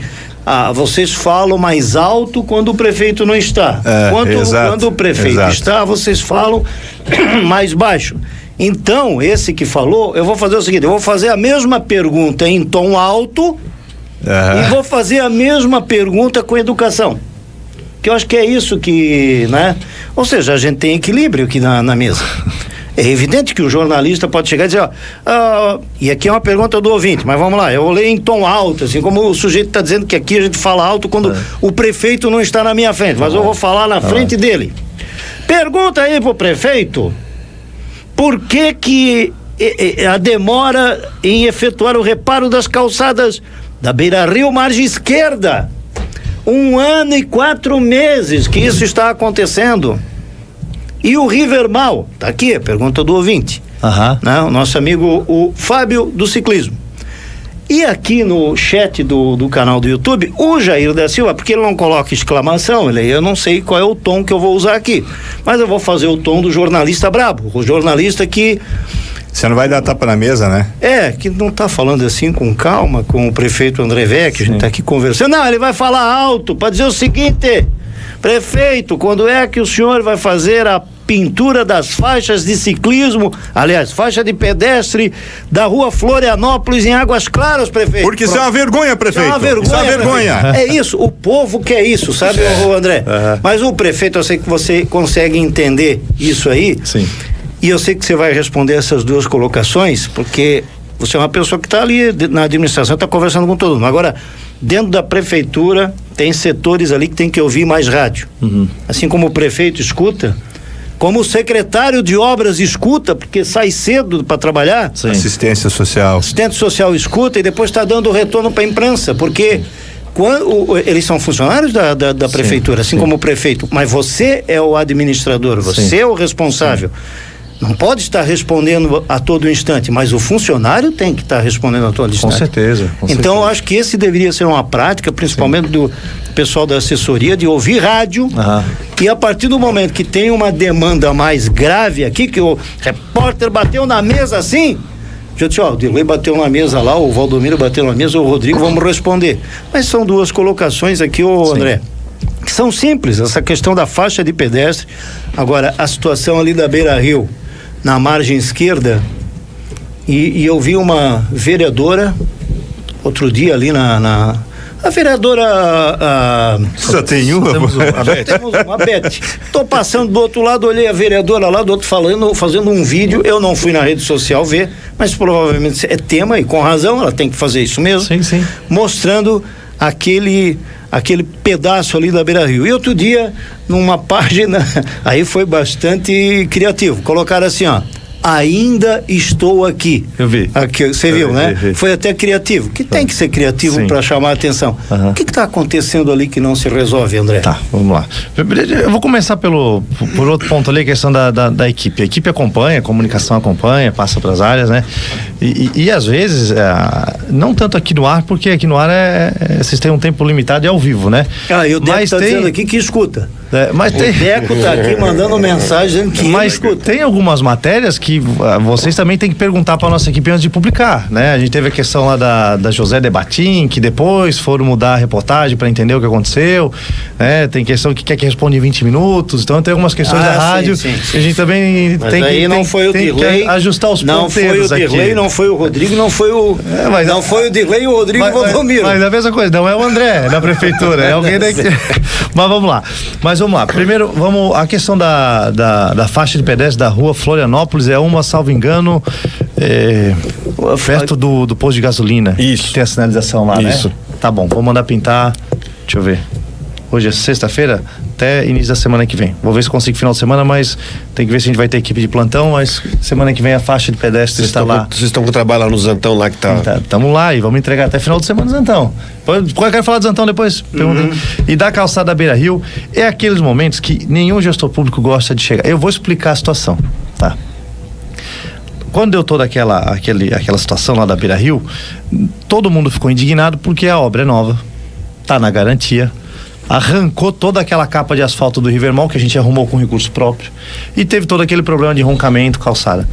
vocês falam mais alto quando o prefeito não está. Quando o prefeito está, vocês falam mais baixo. Então, esse que falou, eu vou fazer o seguinte, eu vou fazer a mesma pergunta em tom alto e vou fazer a mesma pergunta com educação, que eu acho que é isso que, né? Ou seja, a gente tem equilíbrio aqui na mesa. É evidente que o jornalista pode chegar e dizer, e aqui é uma pergunta do ouvinte, mas vamos lá, eu vou ler em tom alto, assim como o sujeito está dizendo que aqui a gente fala alto quando o prefeito não está na minha frente, mas eu vou falar na frente dele. Pergunta aí pro prefeito, por que a demora em efetuar o reparo das calçadas da Beira-Rio, margem esquerda? 1 ano e 4 meses que isso está acontecendo. E o Rivermal, tá aqui, pergunta do ouvinte, né? O nosso amigo, o Fábio do Ciclismo. E aqui no chat do canal do YouTube, o Jair da Silva, porque ele não coloca exclamação, eu não sei qual é o tom que eu vou usar aqui, mas eu vou fazer o tom do jornalista brabo, o jornalista que... Você não vai dar tapa na mesa, né? Que não tá falando assim com calma, com o prefeito André Vec, a gente tá aqui conversando. Não, ele vai falar alto para dizer o seguinte: prefeito, quando é que o senhor vai fazer a pintura das faixas de ciclismo, aliás, faixa de pedestre da rua Florianópolis em Águas Claras, prefeito? Porque isso é uma vergonha, prefeito. Isso é uma vergonha. Isso é uma vergonha. É isso, o povo quer isso, sabe, André? Mas o prefeito, eu sei que você consegue entender isso aí. Sim. E eu sei que você vai responder essas duas colocações, porque você é uma pessoa que está ali na administração, está conversando com todo mundo. Agora, dentro da prefeitura, tem setores ali que tem que ouvir mais rádio. Assim como o prefeito escuta, como o secretário de obras escuta, porque sai cedo para trabalhar. Sim. Assistência social. Assistente social escuta e depois está dando retorno para a imprensa, porque eles são funcionários da prefeitura, assim como o prefeito, mas você é o administrador, você é o responsável. Não pode estar respondendo a todo instante, mas o funcionário tem que estar respondendo a todo instante. Com certeza. Então, eu acho que esse deveria ser uma prática, principalmente do pessoal da assessoria, de ouvir rádio. E a partir do momento que tem uma demanda mais grave aqui, que o repórter bateu na mesa assim, já disse, o Dirley bateu na mesa lá, o Valdomiro bateu na mesa, o Rodrigo, vamos responder. Mas são duas colocações aqui, André, que são simples, essa questão da faixa de pedestre. Agora, a situação ali da Beira-Rio, na margem esquerda, e eu vi uma vereadora outro dia ali a vereadora só tem uma? Temos uma Beth. Tô passando do outro lado, olhei a vereadora lá do outro fazendo um vídeo. Eu não fui na rede social ver, mas provavelmente é tema, e com razão, ela tem que fazer isso mesmo. Sim. Mostrando aquele pedaço ali da Beira-Rio. E outro dia, numa página, aí foi bastante criativo, colocaram assim, ainda estou aqui. Eu vi. Aqui, você viu, né? Vi. Foi até criativo, que tem que ser criativo para chamar a atenção. O que está acontecendo ali que não se resolve, André? Tá, vamos lá. Eu vou começar por outro ponto ali, a questão da equipe. A equipe acompanha, a comunicação acompanha, passa para as áreas, né? E às vezes, não tanto aqui no ar, porque aqui no ar vocês têm um tempo limitado e ao vivo, né? E o Deco está dizendo aqui que escuta. Mas o Deco está aqui mandando mensagem dizendo que mas escuta. Tem algumas matérias que vocês também têm que perguntar para a nossa equipe antes de publicar, né? A gente teve a questão lá da José Debatim, que depois foram mudar a reportagem para entender o que aconteceu, né? Tem questão que quer que responda em 20 minutos, então tem algumas questões da rádio que a gente também tem que ajustar os ponteiros aqui. Não foi o Dirley, não foi o Rodrigo, não foi o não foi o Dirley e o Rodrigo Valdomiro. Mas a mesma coisa, não é o André da prefeitura, é alguém daqui. Mas vamos lá. Primeiro, a questão da faixa de pedestre da rua Florianópolis é uma, salvo engano, perto do posto de gasolina. Isso. Tem a sinalização lá, isso, né? Tá bom, vou mandar pintar. Deixa eu ver. Hoje é sexta-feira, até início da semana que vem. Vou ver se consigo final de semana, mas tem que ver se a gente vai ter equipe de plantão, mas semana que vem a faixa de pedestre está lá. Vocês estão com o trabalho lá no Zantão lá que tá... Estamos lá e vamos entregar até final de semana no Zantão. Eu quero falar do Zantão depois. E da calçada da Beira-Rio, é aqueles momentos que nenhum gestor público gosta de chegar. Eu vou explicar a situação, tá? Quando eu tô aquela situação lá da Beira-Rio, todo mundo ficou indignado porque a obra é nova, tá na garantia, arrancou toda aquela capa de asfalto do Rivermal que a gente arrumou com recurso próprio e teve todo aquele problema de roncamento, calçada.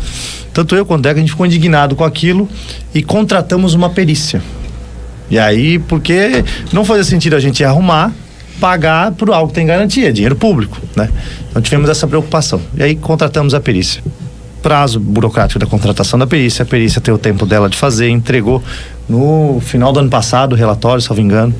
Tanto eu quanto o Deco, a gente ficou indignado com aquilo e contratamos uma perícia. E aí, porque não fazia sentido a gente arrumar, pagar por algo que tem garantia, dinheiro público, né? Então tivemos essa preocupação. E aí contratamos a perícia. Prazo burocrático da contratação da perícia, a perícia tem o tempo dela de fazer, entregou no final do ano passado o relatório, salvo engano.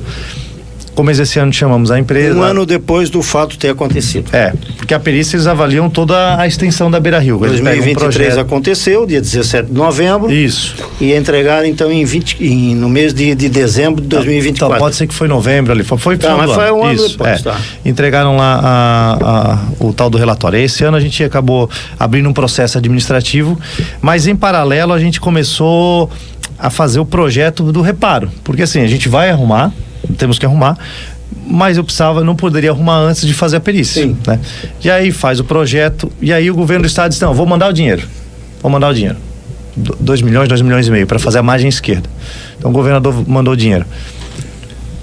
Como esse ano chamamos a empresa. Um ano depois do fato ter acontecido. Porque a perícia eles avaliam toda a extensão da Beira-Rio. 2023 aconteceu, dia 17 de novembro. Isso. E entregaram então no mês de dezembro de 2024. Então, pode ser que foi novembro ali. Foi um ano depois. Entregaram lá o tal do relatório. Esse ano a gente acabou abrindo um processo administrativo, mas em paralelo a gente começou a fazer o projeto do reparo. Porque assim, a gente vai arrumar, temos que arrumar, mas eu não poderia arrumar antes de fazer a perícia. Sim. Né? E aí faz o projeto, e aí o governo do estado diz, não, vou mandar o dinheiro. 2 milhões e meio para fazer a margem esquerda. Então o governador mandou o dinheiro.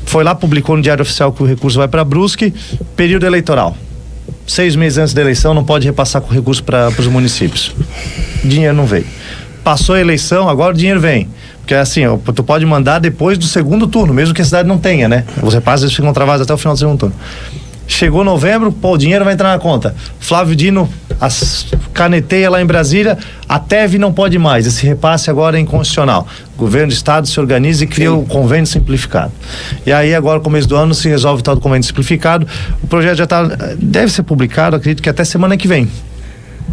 Foi lá, publicou no Diário Oficial que o recurso vai para Brusque, período eleitoral. 6 meses antes da eleição não pode repassar com recurso para os municípios. Dinheiro não veio. Passou a eleição, agora o dinheiro vem. Porque assim, tu pode mandar depois do segundo turno, mesmo que a cidade não tenha, né? Os repasses ficam travados até o final do segundo turno. Chegou novembro, o dinheiro vai entrar na conta. Flávio Dino caneteia lá em Brasília, a TEV não pode mais, esse repasse agora é inconstitucional. O governo do estado se organiza e cria o convênio simplificado. E aí agora, começo do ano, se resolve o tal do convênio simplificado. O projeto já deve ser publicado, acredito que até semana que vem.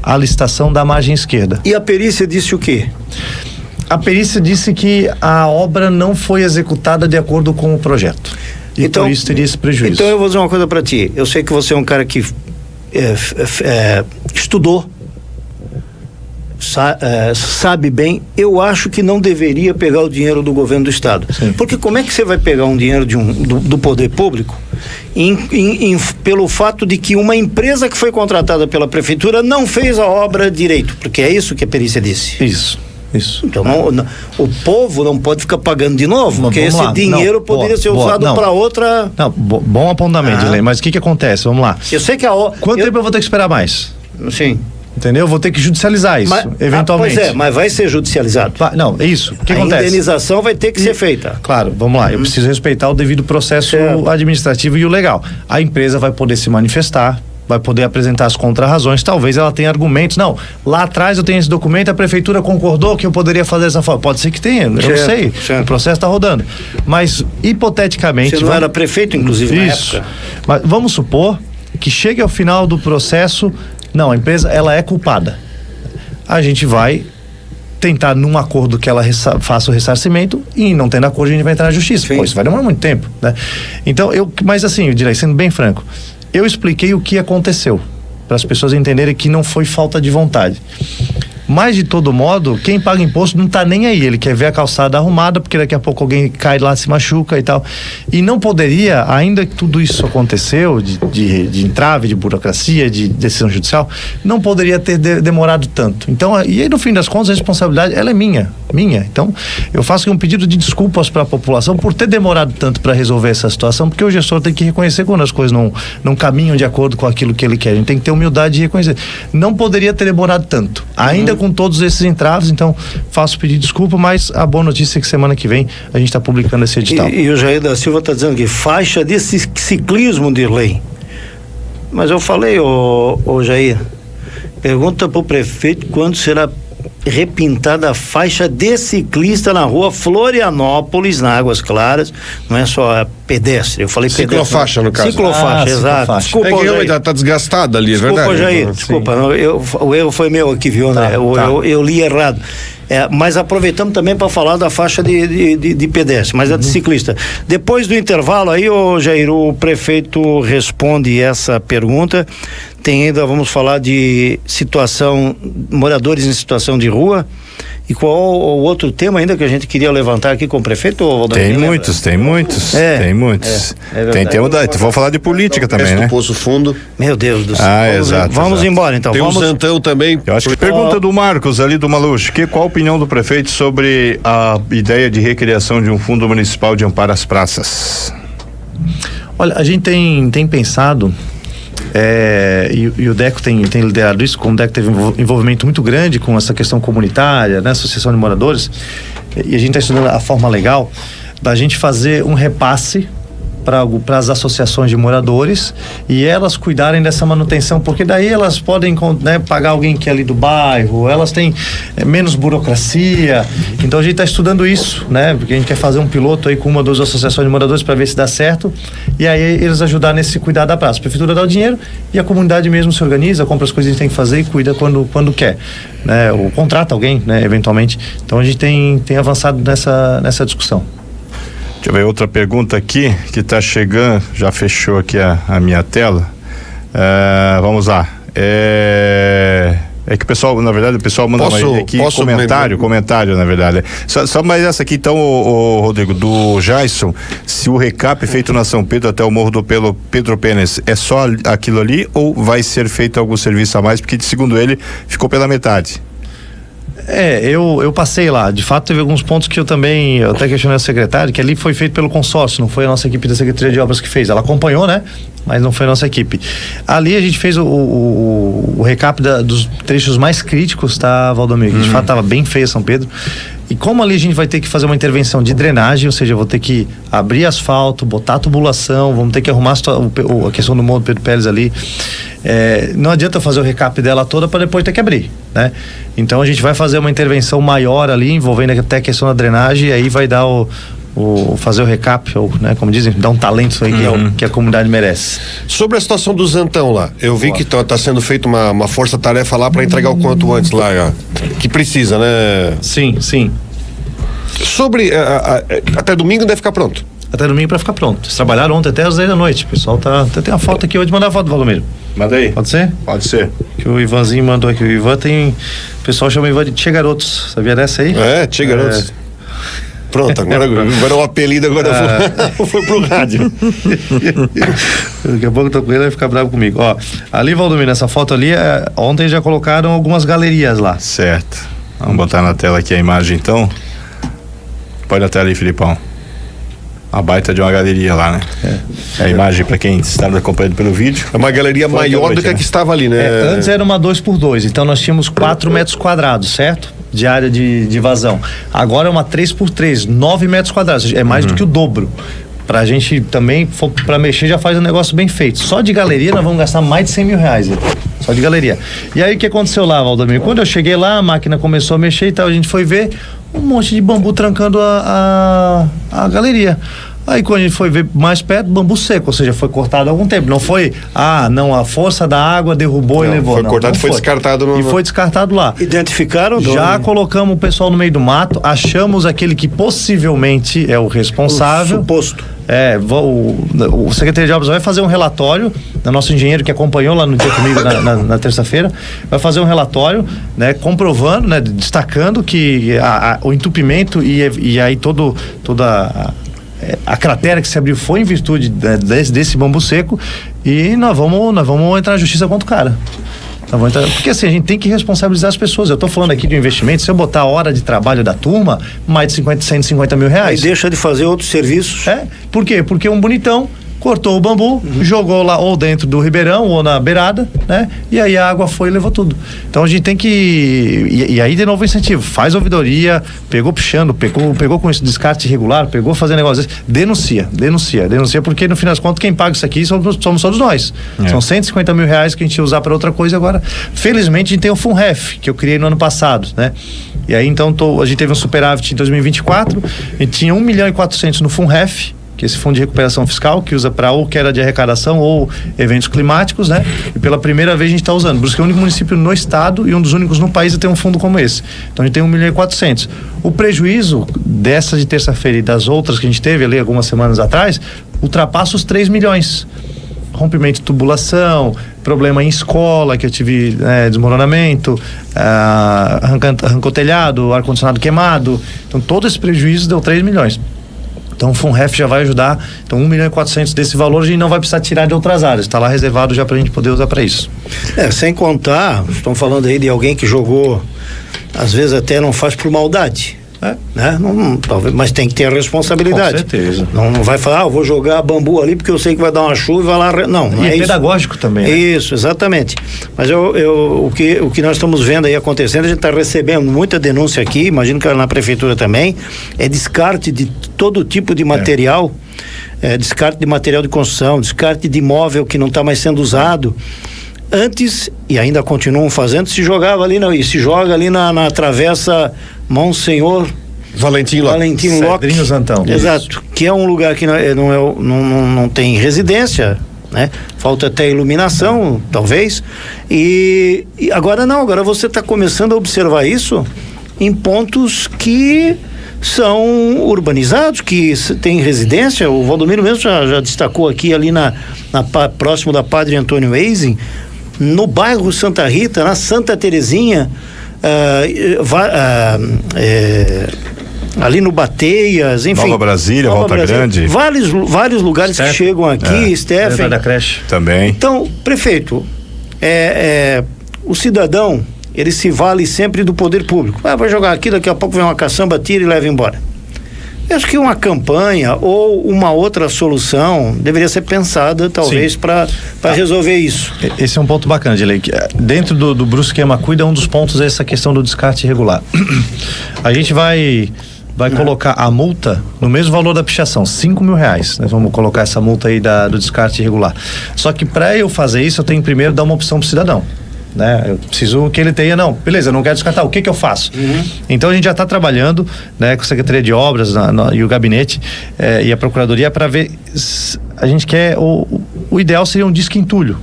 A licitação da margem esquerda. E a perícia disse o quê? A perícia disse que a obra não foi executada de acordo com o projeto. E então, por isso teria esse prejuízo. Então eu vou dizer uma coisa para ti. Eu sei que você é um cara que estudou, sabe bem. Eu acho que não deveria pegar o dinheiro do governo do estado. Sim. Porque como é que você vai pegar um dinheiro do poder público pelo fato de que uma empresa que foi contratada pela prefeitura não fez a obra direito? Porque é isso que a perícia disse. Isso. Então o povo não pode ficar pagando de novo, porque esse dinheiro poderia ser usado para outra. Não, bom apontamento, Dilei, mas o que acontece? Vamos lá. Eu sei que Quanto tempo eu vou ter que esperar mais? Sim. Entendeu? Eu vou ter que judicializar isso, eventualmente. Pois é, mas vai ser judicializado. Não, é isso. O que acontece? A indenização vai ter que ser feita. Claro, vamos lá. Eu preciso respeitar o devido processo administrativo e o legal. A empresa vai poder se manifestar, vai poder apresentar as contrarrazões, talvez ela tenha argumentos, não, lá atrás eu tenho esse documento, a prefeitura concordou que eu poderia fazer dessa forma, pode ser que tenha, eu não sei, o processo está rodando, mas hipoteticamente... Você não era prefeito, inclusive, na época. Mas vamos supor que chegue ao final do processo, não, a empresa, ela é culpada, a gente vai tentar num acordo que ela faça o ressarcimento e não tendo acordo a gente vai entrar na justiça. Pô, isso vai demorar muito tempo, né? Então, mas assim, eu diria, sendo bem franco, eu expliquei o que aconteceu, para as pessoas entenderem que não foi falta de vontade. Mas, de todo modo, quem paga imposto não tá nem aí. Ele quer ver a calçada arrumada, porque daqui a pouco alguém cai lá, se machuca e tal. E não poderia, ainda que tudo isso aconteceu, de entrave, de burocracia, de decisão judicial, não poderia ter demorado tanto. Então, e aí, no fim das contas, a responsabilidade, ela é minha. Então, eu faço um pedido de desculpas para a população por ter demorado tanto para resolver essa situação, porque o gestor tem que reconhecer quando as coisas não caminham de acordo com aquilo que ele quer. A gente tem que ter humildade de reconhecer. Não poderia ter demorado tanto. Ainda com todos esses entraves, então faço pedir desculpa, mas a boa notícia é que semana que vem a gente está publicando esse edital. E o Jair da Silva está dizendo que faixa de ciclismo de lei. Mas eu falei, ô Jair, pergunta para o prefeito quando será repintada a faixa de ciclista na rua Florianópolis, na Águas Claras, não é só pedestre, eu falei ciclofaixa, no caso. Ciclofaixa, exato. Ciclofaixa. Desculpa, Jair. Tá desgastada ali, desculpa, é verdade? Jair, desculpa, o erro foi meu aqui, viu, né? Eu li errado. Mas aproveitamos também para falar da faixa de pedestre, mas a de ciclista. Depois do intervalo aí, Jair, o prefeito responde essa pergunta. Tem ainda, vamos falar de moradores em situação de rua. E qual o outro tema ainda que a gente queria levantar aqui com o prefeito? Tem muitos. Tem tema vamos falar de política também, né? Do Poço Fundo. Meu Deus do céu. Vamos embora então. Tem o Santão também. Eu acho que pergunta do Marcos ali do Maluxo, qual a opinião do prefeito sobre a ideia de recriação de um fundo municipal de amparo às praças? Olha, a gente tem pensado, e o DECO tem liderado isso, como o DECO teve um envolvimento muito grande com essa questão comunitária, né, associação de moradores, e a gente está estudando a forma legal da gente fazer um repasse para as associações de moradores e elas cuidarem dessa manutenção, porque daí elas podem, né, pagar alguém que é ali do bairro, elas têm menos burocracia. Então a gente está estudando isso, né, porque a gente quer fazer um piloto aí com uma das associações de moradores para ver se dá certo, e aí eles ajudar nesse cuidar da praça. A prefeitura dá o dinheiro e a comunidade mesmo se organiza, compra as coisas que a gente tem que fazer e cuida quando quer, né, ou contrata alguém, né, eventualmente. Então a gente tem avançado nessa discussão. Deixa eu ver outra pergunta aqui que está chegando, já fechou aqui a minha tela. Vamos lá. É que o pessoal, na verdade, o pessoal manda aqui comentário, na verdade. Só mais essa aqui, então, o Rodrigo, do Jason, se o recap feito na São Pedro até o Morro do Pedro Penes, é só aquilo ali ou vai ser feito algum serviço a mais? Porque, segundo ele, ficou pela metade. Eu passei lá, de fato teve alguns pontos que eu até questionei a secretária, que ali foi feito pelo consórcio, não foi a nossa equipe da Secretaria de Obras que fez, ela acompanhou, né? Mas não foi a nossa equipe. Ali a gente fez o recap dos trechos mais críticos, tá, Valdomiro? Que de fato estava bem feio São Pedro. E como ali a gente vai ter que fazer uma intervenção de drenagem, ou seja, eu vou ter que abrir asfalto, botar tubulação, vamos ter que arrumar a questão do Morro do Pedro Pérez ali. Não adianta fazer o recap dela toda para depois ter que abrir, né? Então a gente vai fazer uma intervenção maior ali, envolvendo até a questão da drenagem, e aí vai dar fazer o recap, ou, né, como dizem, dar um talento aí que a comunidade merece. Sobre a situação do Zantão lá, eu vi que tá sendo feita uma força-tarefa lá para entregar o quanto antes lá, que precisa, né? Sim. Sobre até domingo deve ficar pronto. Até domingo para ficar pronto. Eles trabalharam ontem até às 10 da noite. O pessoal até tem uma foto aqui, eu vou te mandar a foto, Valdomiro. Manda aí. Pode ser? Pode ser. Que o Ivanzinho mandou aqui. O Ivan o pessoal chama o Ivan de Tchê Garotos. Sabia dessa aí? Tchê Garotos. Pronto, agora o apelido foi pro rádio. Daqui a pouco eu tô com ele, vai ficar bravo comigo. Ó, ali, Valdomiro, nessa foto ali, ontem já colocaram algumas galerias lá. Certo. Vamos botar na tela aqui a imagem, então. Põe na tela aí, Filipão. Uma baita de uma galeria lá, né? A imagem, para quem está acompanhando pelo vídeo. É uma galeria maior do que a que estava ali, né? Antes era uma 2x2, então nós tínhamos 4 metros quadrados, certo? De área de vazão. Agora é uma 3x3, 9 metros quadrados, é mais do que o dobro. Pra gente também, pra mexer, já faz um negócio bem feito. Só de galeria nós vamos gastar mais de 100 mil reais. Só de galeria. E aí o que aconteceu lá, Valdomiro? Quando eu cheguei lá, a máquina começou a mexer e tal, a gente foi ver um monte de bambu trancando a galeria. Aí quando a gente foi ver mais perto, bambu seco, ou seja, foi cortado há algum tempo. Não foi, a força da água derrubou e levou. Foi cortado e foi descartado. E foi descartado lá. Identificaram? Já colocamos o pessoal no meio do mato, achamos aquele que possivelmente é o responsável. O suposto. O secretário de Obras vai fazer um relatório, o nosso engenheiro que acompanhou lá no dia comigo na terça-feira, vai fazer um relatório, né, comprovando, né, destacando que o entupimento e aí toda a cratera que se abriu foi em virtude desse bambu seco, e nós vamos entrar na justiça contra o cara. Porque assim, a gente tem que responsabilizar as pessoas. Eu tô falando aqui de um investimento, se eu botar a hora de trabalho da turma, mais de 150 mil reais. E deixa de fazer outros serviços. Por quê? Porque um bonitão cortou o bambu, jogou lá ou dentro do ribeirão ou na beirada, né? E aí a água foi e levou tudo. Então a gente tem que... E aí de novo o incentivo, faz ouvidoria, pegou pichando, pegou com esse descarte irregular, pegou fazendo negócio desse, denuncia, porque no fim das contas quem paga isso aqui somos todos nós. São 150 mil reais que a gente ia usar para outra coisa agora. Felizmente a gente tem o FUNREF, que eu criei no ano passado, né? E aí então a gente teve um superávit em 2024, a gente tinha 1.400.000 no FUNREF, que esse fundo de recuperação fiscal, que usa para ou queda de arrecadação ou eventos climáticos, né? E pela primeira vez a gente está usando. Brusque é o único município no estado e um dos únicos no país a ter um fundo como esse. Então a gente tem 1.400.000. O prejuízo dessa de terça-feira e das outras que a gente teve ali algumas semanas atrás, ultrapassa os 3 milhões. Rompimento de tubulação, problema em escola, que eu tive desmoronamento, arrancou telhado, ar-condicionado queimado. Então todo esse prejuízo deu 3 milhões. Então o FUNREF já vai ajudar. Então 1.400.000 desse valor a gente não vai precisar tirar de outras áreas. Está lá reservado já para a gente poder usar para isso. Sem contar, estão falando aí de alguém que jogou, às vezes até não faz por maldade. Né? Talvez, mas tem que ter a responsabilidade. Com certeza. Não vai falar, eu vou jogar bambu ali porque eu sei que vai dar uma chuva e vai lá. Não é pedagógico também. Né? Isso, exatamente. Mas o que nós estamos vendo aí acontecendo, a gente está recebendo muita denúncia aqui, imagino que na prefeitura também, é descarte de todo tipo de material, descarte de material de construção, descarte de imóvel que não está mais sendo usado. Antes, e ainda continuam fazendo, se jogava ali, se joga ali na travessa Monsenhor Valentim Locke. Cedrinho Zantão. Exato, isso. Que é um lugar que não tem residência, né? Falta até iluminação, talvez. E agora não, agora você está começando a observar isso em pontos que são urbanizados, que tem residência. O Valdomiro mesmo já destacou aqui ali próximo da Padre Antônio Eising, no bairro Santa Rita, na Santa Terezinha, ali no Bateias, enfim. Nova Brasília, Volta Grande. Vários lugares que chegam aqui, Stephen. Da creche. Também. Então, prefeito, o cidadão, ele se vale sempre do poder público. Vai jogar aqui, daqui a pouco vem uma caçamba, tira e leva embora. Eu acho que uma campanha ou uma outra solução deveria ser pensada, talvez, para resolver isso. Esse é um ponto bacana, Dilei. Dentro do Brusquema Cuida, um dos pontos é essa questão do descarte irregular. A gente vai colocar a multa no mesmo valor da pichação, R$5.000. Nós vamos colocar essa multa aí do descarte irregular. Só que para eu fazer isso, eu tenho que primeiro dar uma opção pro cidadão. Né? Eu preciso que ele tenha, beleza, eu não quero descartar, o que eu faço? Então a gente já está trabalhando, né, com a Secretaria de Obras e o gabinete e a Procuradoria para ver, a gente quer, o ideal seria um disque-entulho,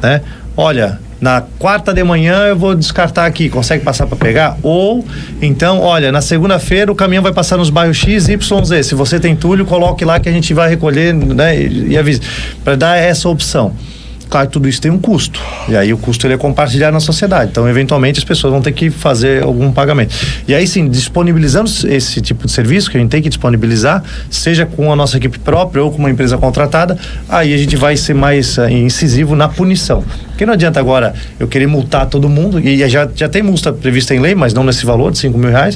né? Olha, na quarta de manhã eu vou descartar aqui, consegue passar para pegar? Ou então, olha, na segunda-feira o caminhão vai passar nos bairros X, Y, Z, se você tem entulho, coloque lá que a gente vai recolher, né, e avise, para dar essa opção. Claro, tudo isso tem um custo, e aí o custo ele é compartilhado na sociedade, então eventualmente as pessoas vão ter que fazer algum pagamento, e aí sim, disponibilizando esse tipo de serviço que a gente tem que disponibilizar, seja com a nossa equipe própria ou com uma empresa contratada, aí a gente vai ser mais incisivo na punição, porque não adianta agora eu querer multar todo mundo, e já tem multa prevista em lei, mas não nesse valor de R$5.000, a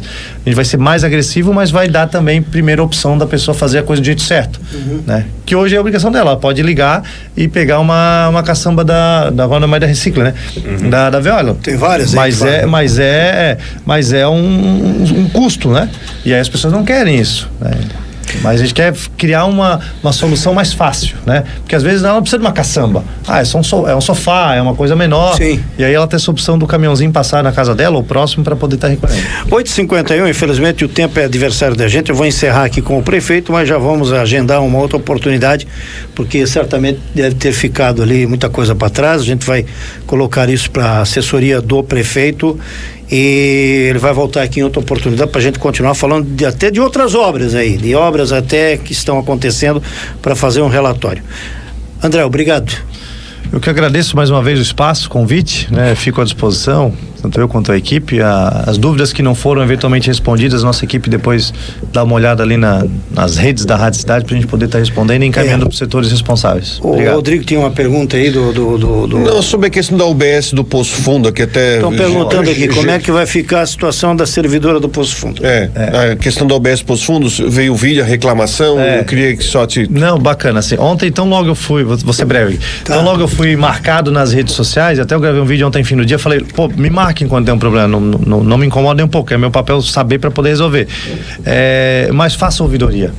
gente vai ser mais agressivo, mas vai dar também primeira opção da pessoa fazer a coisa do jeito certo, né? Que hoje é a obrigação dela, ela pode ligar e pegar uma caçamba da Recicla, né? Da Veolia. Tem várias, mas é um custo, né? E aí as pessoas não querem isso, né? Mas a gente quer criar uma solução mais fácil, né? Porque às vezes ela não precisa de uma caçamba. É um sofá, é uma coisa menor. Sim. E aí ela tem essa opção do caminhãozinho passar na casa dela ou próximo para poder estar recolhendo. 8h51, infelizmente o tempo é adversário da gente. Eu vou encerrar aqui com o prefeito, mas já vamos agendar uma outra oportunidade, porque certamente deve ter ficado ali muita coisa para trás. A gente vai colocar isso para a assessoria do prefeito. E ele vai voltar aqui em outra oportunidade para a gente continuar falando até de outras obras aí, de obras até que estão acontecendo, para fazer um relatório. André, obrigado. Eu que agradeço mais uma vez o espaço, o convite, né? Fico à disposição, tanto eu quanto a equipe. As dúvidas que não foram eventualmente respondidas, nossa equipe depois dá uma olhada ali nas redes da Rádio Cidade para a gente poder estar respondendo e encaminhando para os setores responsáveis. Obrigado. O Rodrigo tinha uma pergunta aí Não, sobre a questão da UBS do Poço Fundo, que até... Estão perguntando aqui, como é que vai ficar a situação da servidora do Poço Fundo? A questão da UBS Poço Fundo, veio o vídeo, a reclamação, eu queria que só te... Não, bacana, assim, ontem, então logo eu fui, vou ser breve, então logo eu fui marcado nas redes sociais, até eu gravei um vídeo ontem, fim do dia, falei, me marquem quando tem um problema, não me incomoda nem um pouco, é meu papel saber para poder resolver, mas faça ouvidoria.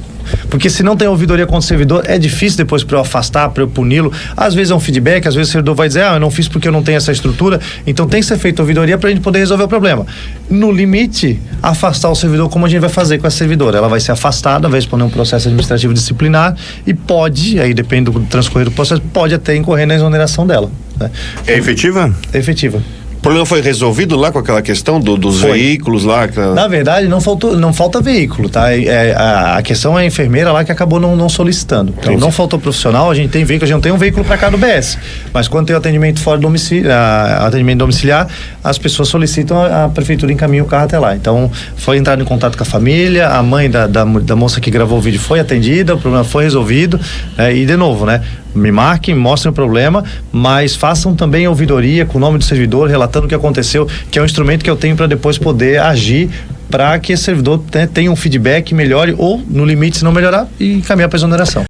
Porque se não tem ouvidoria contra o servidor, é difícil depois para eu afastar, para eu puni-lo. Às vezes é um feedback, às vezes o servidor vai dizer, eu não fiz porque eu não tenho essa estrutura. Então tem que ser feita ouvidoria para a gente poder resolver o problema. No limite, afastar o servidor, como a gente vai fazer com a servidora. Ela vai ser afastada, vai responder um processo administrativo disciplinar e pode, aí depende do transcorrer do processo, pode até incorrer na exoneração dela, né? É efetiva? É efetiva. O problema foi resolvido lá com aquela questão dos veículos lá? Na verdade, não falta veículo, tá? A questão é a enfermeira lá que acabou não solicitando. Então, não faltou profissional, a gente tem veículo, a gente não tem um veículo para cá no BS. Mas quando tem o atendimento fora do domicílio, atendimento domiciliar, as pessoas solicitam, a prefeitura encaminha o carro até lá. Então, foi entrado em contato com a família, a mãe da moça que gravou o vídeo foi atendida, o problema foi resolvido, e de novo, né? Me marquem, mostrem o problema, mas façam também ouvidoria com o nome do servidor, relatando o que aconteceu, que é um instrumento que eu tenho para depois poder agir para que esse servidor tenha um feedback, melhore ou, no limite, se não melhorar, e encaminhar para exoneração.